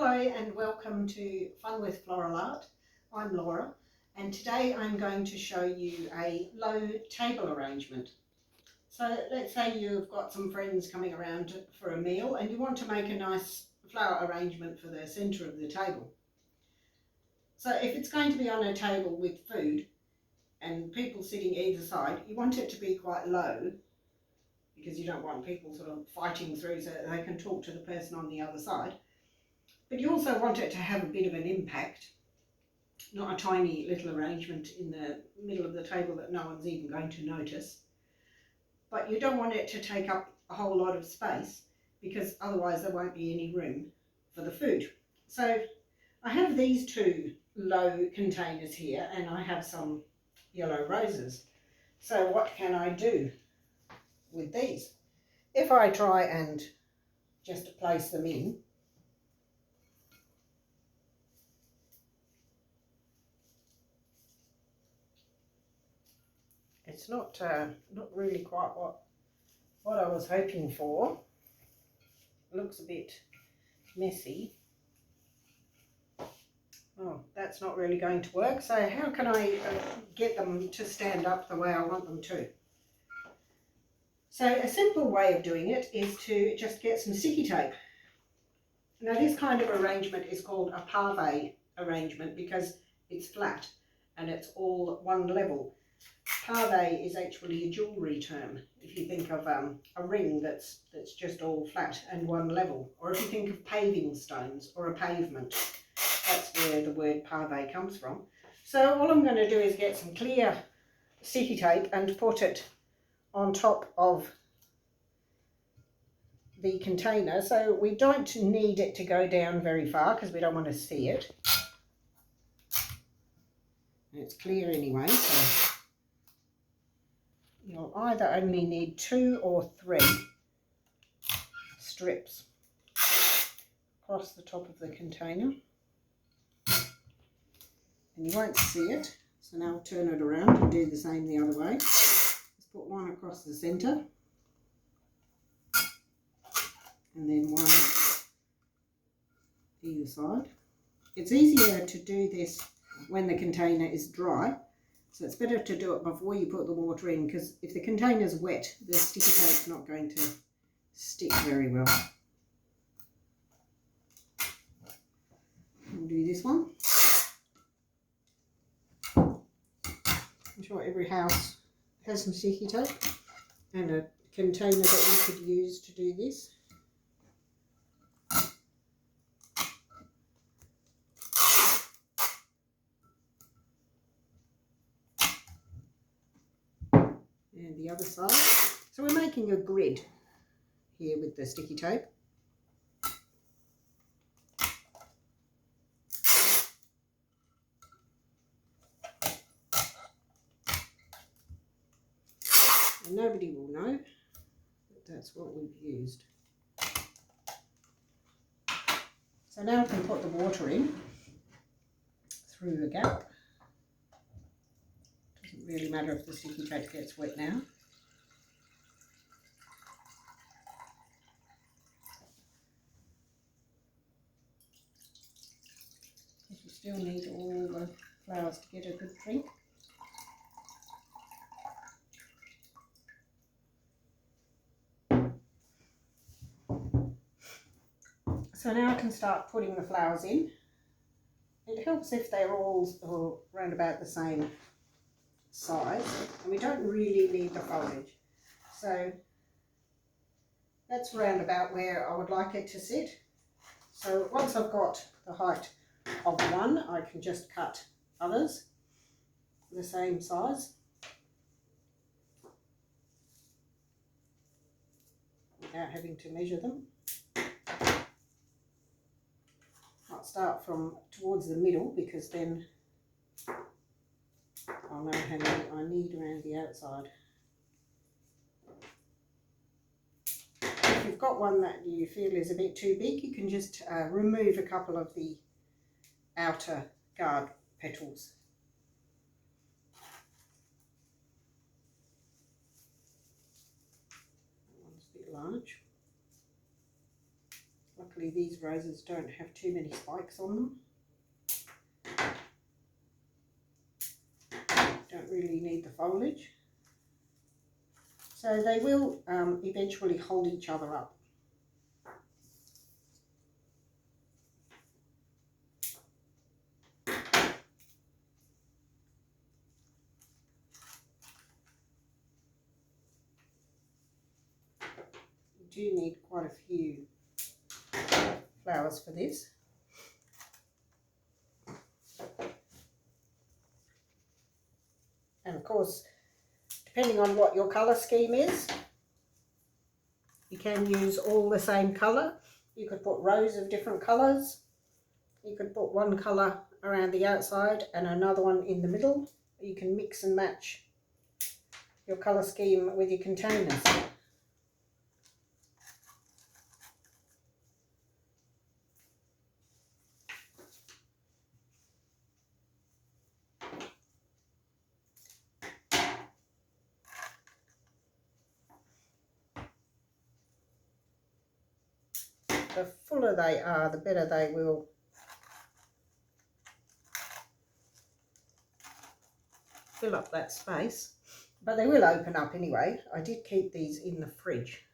Hello and welcome to Fun with Floral Art. I'm Laura and today I'm going to show you a low table arrangement. So let's say you've got some friends coming around for a meal and you want to make a nice flower arrangement for the centre of the table. So if it's going to be on a table with food and people sitting either side, you want it to be quite low because you don't want people sort of fighting through so that they can talk to the person on the other side. But you also want it to have a bit of an impact, not a tiny little arrangement in the middle of the table that no one's even going to notice. But you don't want it to take up a whole lot of space because otherwise there won't be any room for the food. So I have these two low containers here and I have some yellow roses. So what can I do with these? If I try and just place them in, it's not really quite what I was hoping for. It looks a bit messy. Oh, that's not really going to work. So how can I get them to stand up the way I want them to? So a simple way of doing it is to just get some sticky tape. Now this kind of arrangement is called a pave arrangement because it's flat and it's all one level. Pave is actually a jewellery term if you think of a ring that's just all flat and one level, or if you think of paving stones or a pavement, that's where the word pave comes from. So all I'm going to do is get some clear sticky tape and put it on top of the container, so we don't need it to go down very far because we don't want to see it. And it's clear anyway, so you'll either only need 2 or 3 strips across the top of the container. And you won't see it, so now I'll turn it around and do the same the other way. Just put one across the centre and then one either side. It's easier to do this when the container is dry. So it's better to do it before you put the water in because if the container is wet, the sticky tape's not going to stick very well. I'll do this one. I'm sure every house has some sticky tape and a container that you could use to do this. And the other side. So we're making a grid here with the sticky tape. And nobody will know that that's what we've used. So now I can put the water in through the gap. Doesn't really matter if the sticky tape gets wet now. Because you still need all the flowers to get a good drink. So now I can start putting the flowers in. It helps if they're all around about the same size, and we don't really need the foliage. So that's round about where I would like it to sit. So once I've got the height of one, I can just cut others the same size without having to measure them. I'll start from towards the middle because then I'll know how many I need around the outside. If you've got one that you feel is a bit too big, you can just remove a couple of the outer guard petals. That one's a bit large. hopefully these roses don't have too many spikes on them. Don't really need the foliage. So they will eventually hold each other up. You do need quite a few flowers for this. And of course, depending on what your colour scheme is, you can use all the same colour. You could put rows of different colours. You could put one colour around the outside and another one in the middle. You can mix and match your colour scheme with your containers. The fuller they are, the better they will fill up that space. But they will open up anyway. I did keep these in the fridge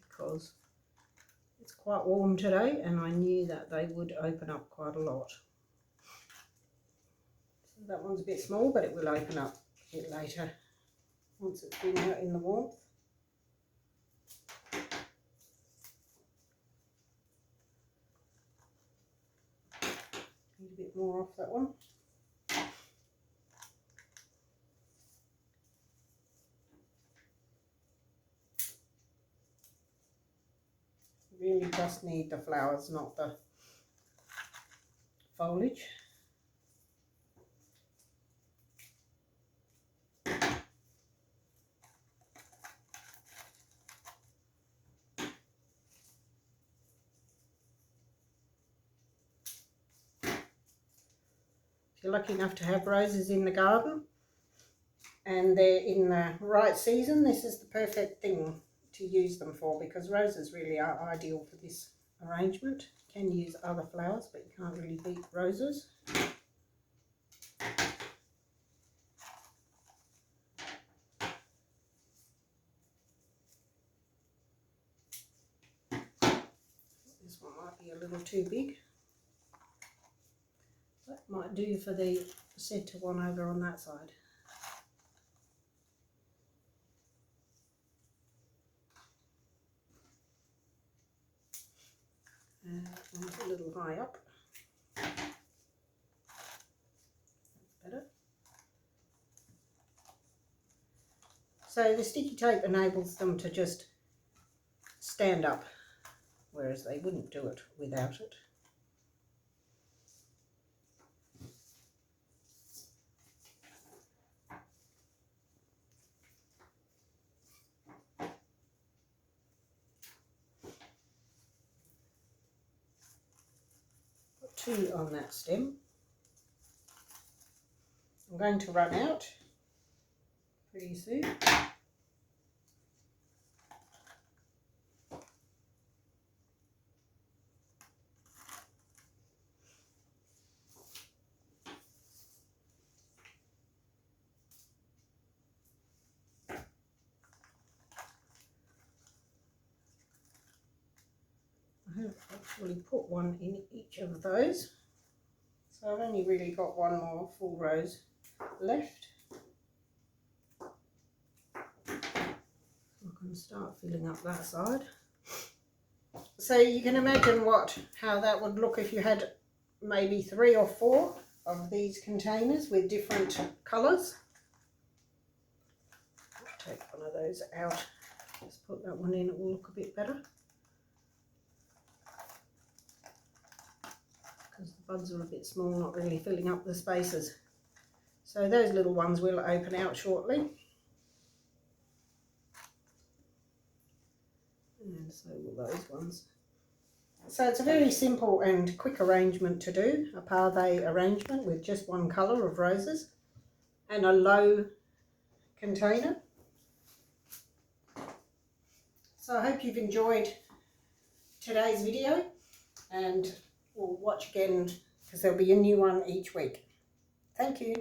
because it's quite warm today and I knew that they would open up quite a lot. So that one's a bit small, but it will open up a bit later once it's been out in the warmth. Need a bit more off that one. Really just need the flowers, not the foliage. If you're lucky enough to have roses in the garden and they're in the right season, this is the perfect thing to use them for, because roses really are ideal for this arrangement. You can use other flowers, but you can't really beat roses. This one might be a little too big. That might do for the centre one over on that side. One's a little high up. That's better. So the sticky tape enables them to just stand up, whereas they wouldn't do it without it. Put 2 on that stem. I'm going to run out pretty soon. I have actually put one in each of those, so I've only really got one more full rose left. I can start filling up that side. So you can imagine how that would look if you had maybe 3 or 4 of these containers with different colours. Take one of those out, just put that one in, it will look a bit better. Because the buds are a bit small, not really filling up the spaces. So those little ones will open out shortly. And so will those ones. So it's a very simple and quick arrangement to do, a pave arrangement with just one colour of roses and a low container. So I hope you've enjoyed today's video. and we'll watch again because there'll be a new one each week. Thank you.